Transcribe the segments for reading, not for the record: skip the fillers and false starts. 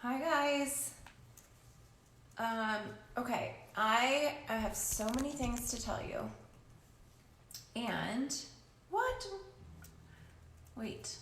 Hi guys. Okay, I have so many things to tell you. And what? Wait.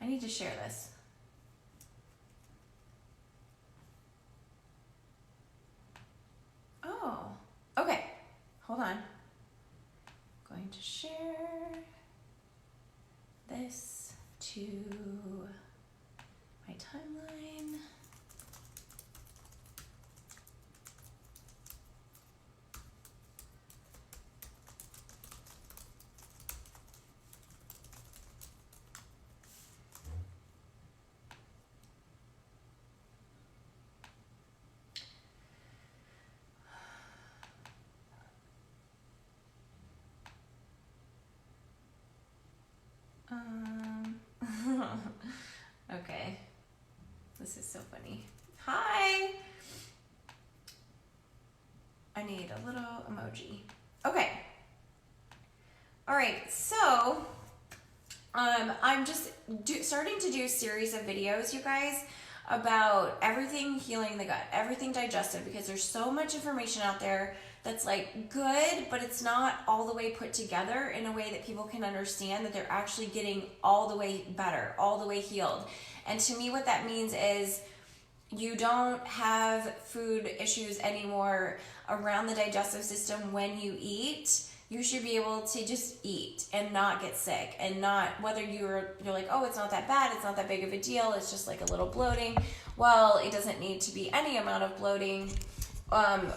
I need to share this. Oh, okay. Hold on. Going to share this to my timeline. Okay. This is so funny. Hi! I need a little emoji. Okay. All right, so I'm just starting to do a series of videos, you guys, about everything healing the gut, everything digestive, because there's so much information out there that's like good, but it's not all the way put together in a way that people can understand that they're actually getting all the way better, all the way healed. And to me, what that means is you don't have food issues anymore around the digestive system when you eat. You should be able to just eat and not get sick, and not, whether you're like, oh, it's not that bad, it's not that big of a deal, it's just like a little bloating. Well, it doesn't need to be any amount of bloating,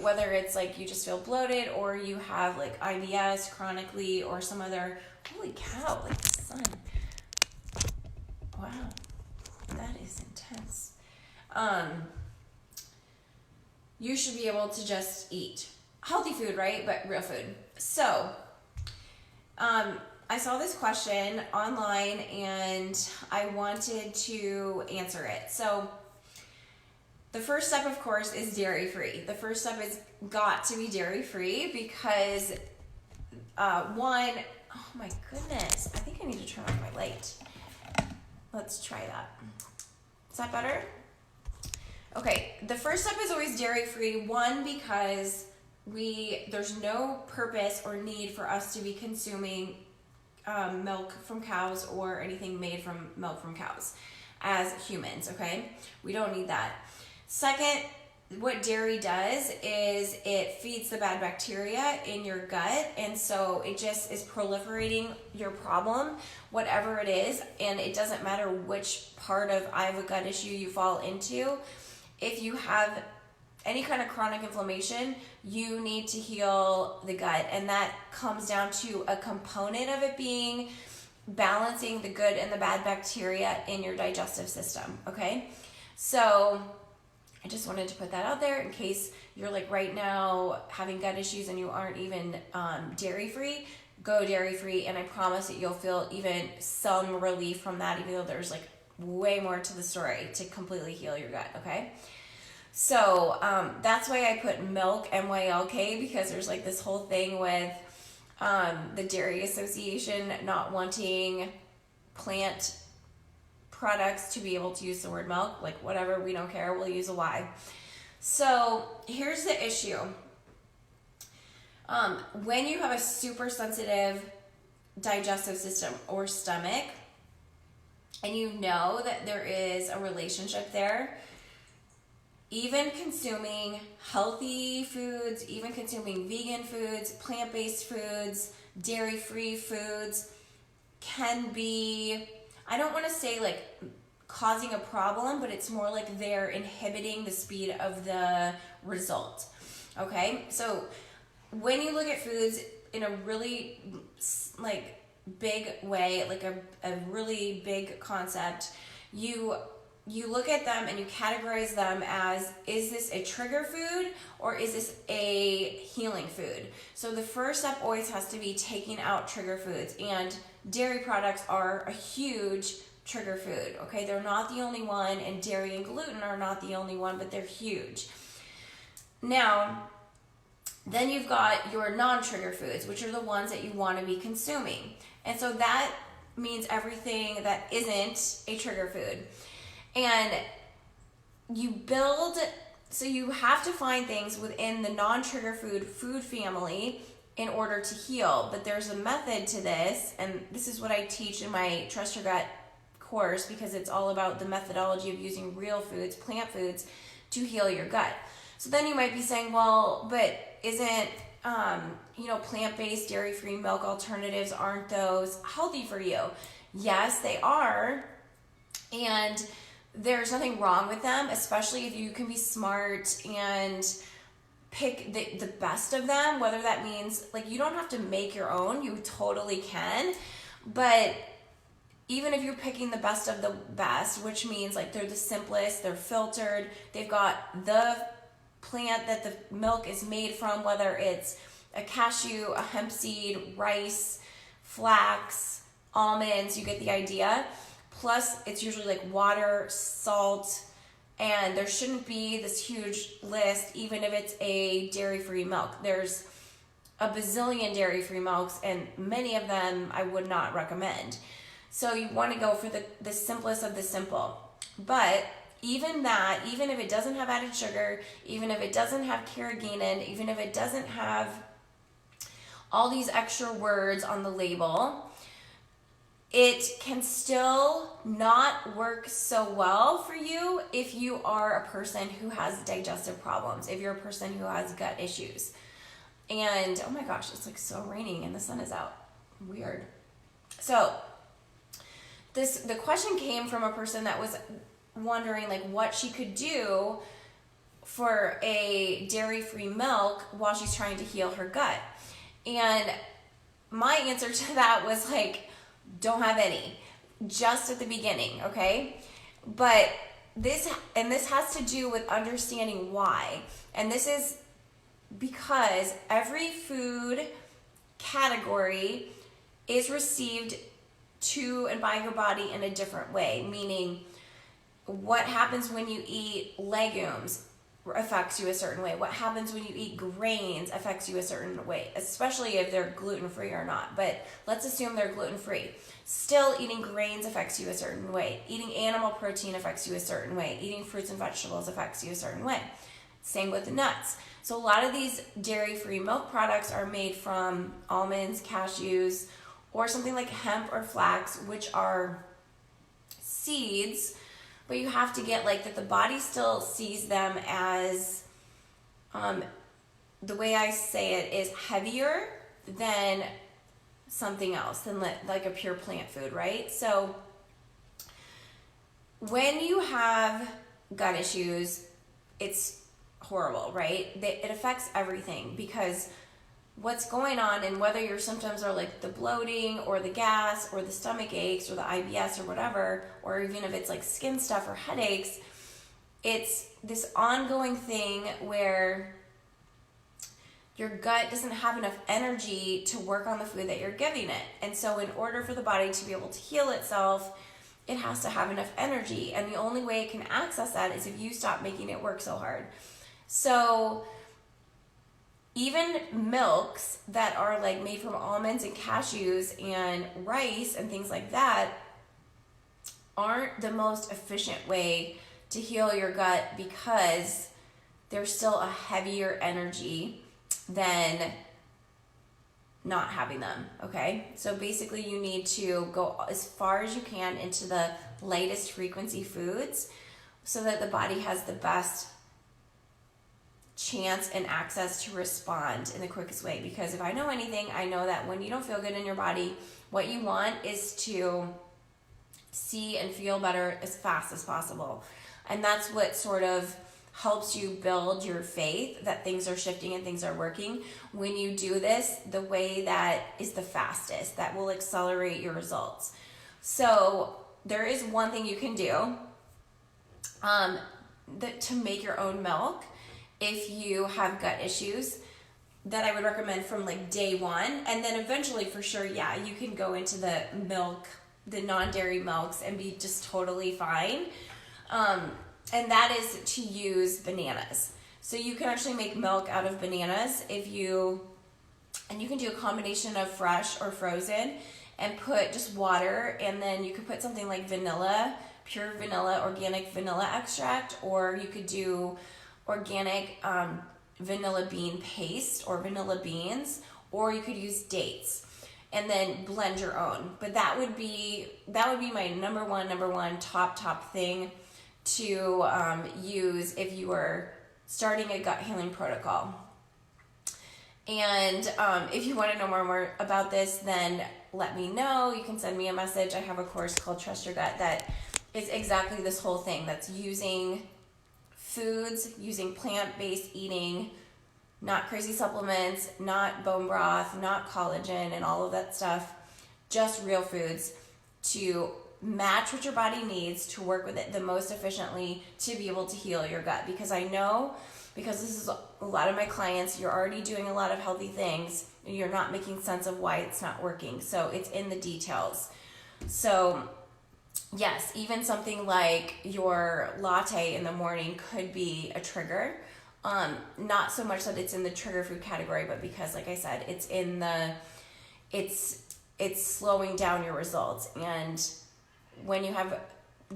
whether it's like you just feel bloated or you have like IBS chronically or some other, holy cow, like the sun. Wow, that is intense. You should be able to just eat healthy food, right? But real food. So, I saw this question online and I wanted to answer it. So, the first step, of course, is dairy-free. The first step is got to be dairy-free because, one, oh my goodness, I think I need to turn off my light. Let's try that. Is that better? Okay, the first step is always dairy-free. One, because there's no purpose or need for us to be consuming milk from cows or anything made from milk from cows as humans, okay? We don't need that. Second, what dairy does is it feeds the bad bacteria in your gut, and so it just is proliferating your problem, whatever it is, and it doesn't matter which part of I have a gut issue you fall into. If you have any kind of chronic inflammation, you need to heal the gut, and that comes down to a component of it being balancing the good and the bad bacteria in your digestive system, okay? So I just wanted to put that out there in case you're like right now having gut issues and you aren't even dairy-free. Go dairy-free, and I promise that you'll feel even some relief from that, even though there's like way more to the story to completely heal your gut, okay? So that's why I put milk MYLK, because there's like this whole thing with the Dairy Association not wanting plant products to be able to use the word milk. Like, whatever, we don't care, we'll use a Y. So here's the issue. When you have a super sensitive digestive system or stomach, and you know that there is a relationship there, even consuming healthy foods, even consuming vegan foods, plant-based foods, dairy-free foods can be, I don't want to say like causing a problem, but it's more like they're inhibiting the speed of the result. Okay? So when you look at foods in a really like big way, like a really big concept, you look at them and you categorize them as, is this a trigger food or is this a healing food? So the first step always has to be taking out trigger foods, and dairy products are a huge trigger food, okay? They're not the only one, and dairy and gluten are not the only one, but they're huge. Now, then you've got your non-trigger foods, which are the ones that you want to be consuming. And so that means everything that isn't a trigger food. And so you have to find things within the non-trigger food family in order to heal. But there's a method to this, and this is what I teach in my Trust Your Gut course, because it's all about the methodology of using real foods, plant foods, to heal your gut. So then you might be saying, well, but isn't plant-based, dairy-free milk alternatives, aren't those healthy for you? Yes, they are, and there's nothing wrong with them, especially if you can be smart and pick the best of them, whether that means, like, you don't have to make your own, you totally can, but even if you're picking the best of the best, which means like they're the simplest, they're filtered, they've got the plant that the milk is made from, whether it's a cashew, a hemp seed, rice, flax, almonds, you get the idea. Plus, it's usually like water, salt, and there shouldn't be this huge list, even if it's a dairy-free milk. There's a bazillion dairy-free milks, and many of them I would not recommend. So you want to go for the simplest of the simple. But even if it doesn't have added sugar, even if it doesn't have carrageenan, even if it doesn't have all these extra words on the label, it can still not work so well for you if you are a person who has digestive problems, if you're a person who has gut issues. And oh my gosh, it's like so raining and the sun is out. Weird. So the question came from a person that was wondering like what she could do for a dairy-free milk while she's trying to heal her gut. And my answer to that was like, don't have any, just at the beginning, okay? But this has to do with understanding why. And this is because every food category is received to and by your body in a different way, meaning what happens when you eat legumes affects you a certain way. What happens when you eat grains affects you a certain way, especially if they're gluten-free or not. But let's assume they're gluten-free. Still, eating grains affects you a certain way. Eating animal protein affects you a certain way. Eating fruits and vegetables affects you a certain way. Same with the nuts. So a lot of these dairy-free milk products are made from almonds, cashews, or something like hemp or flax, which are seeds, but you have to get like that the body still sees them as, the way I say it is heavier than something else, than like a pure plant food, right? So when you have gut issues, it's horrible, right? It affects everything, because what's going on, and whether your symptoms are like the bloating or the gas or the stomach aches or the IBS or whatever, or even if it's like skin stuff or headaches, it's this ongoing thing where your gut doesn't have enough energy to work on the food that you're giving it. And so in order for the body to be able to heal itself, it has to have enough energy. And the only way it can access that is if you stop making it work so hard. So even milks that are like made from almonds and cashews and rice and things like that aren't the most efficient way to heal your gut, because there's still a heavier energy than not having them, okay? So basically you need to go as far as you can into the lightest frequency foods so that the body has the best chance and access to respond in the quickest way. Because if I know anything, I know that when you don't feel good in your body, what you want is to see and feel better as fast as possible. And that's what sort of helps you build your faith that things are shifting and things are working. When you do this the way that is the fastest, that will accelerate your results. So there is one thing you can do to make your own milk if you have gut issues, that I would recommend from like day one. And then eventually, for sure, yeah, you can go into the milk, the non-dairy milks, and be just totally fine. And that is to use bananas. So you can actually make milk out of bananas and you can do a combination of fresh or frozen, and put just water, and then you could put something like vanilla pure vanilla, organic vanilla extract, or you could do organic vanilla bean paste or vanilla beans, or you could use dates and then blend your own. But that would be my number one top thing to use if you were starting a gut healing protocol. And if you want to know more about this, then let me know. You can send me a message. I have a course called Trust Your Gut that is exactly this whole thing. That's using foods, using plant-based eating, not crazy supplements, not bone broth, not collagen and all of that stuff, just real foods to match what your body needs to work with it the most efficiently to be able to heal your gut. Because I know, because this is a lot of my clients, you're already doing a lot of healthy things and you're not making sense of why it's not working. So it's in the details. So yes, even something like your latte in the morning could be a trigger. Not so much that it's in the trigger food category, but because, like I said, it's slowing down your results. And when you have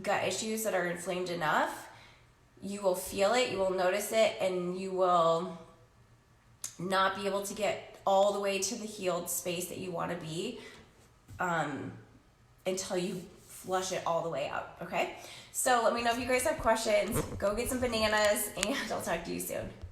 gut issues that are inflamed enough, you will feel it, you will notice it, and you will not be able to get all the way to the healed space that you want to be until you flush it all the way out, okay? So let me know if you guys have questions. Go get some bananas, and I'll talk to you soon.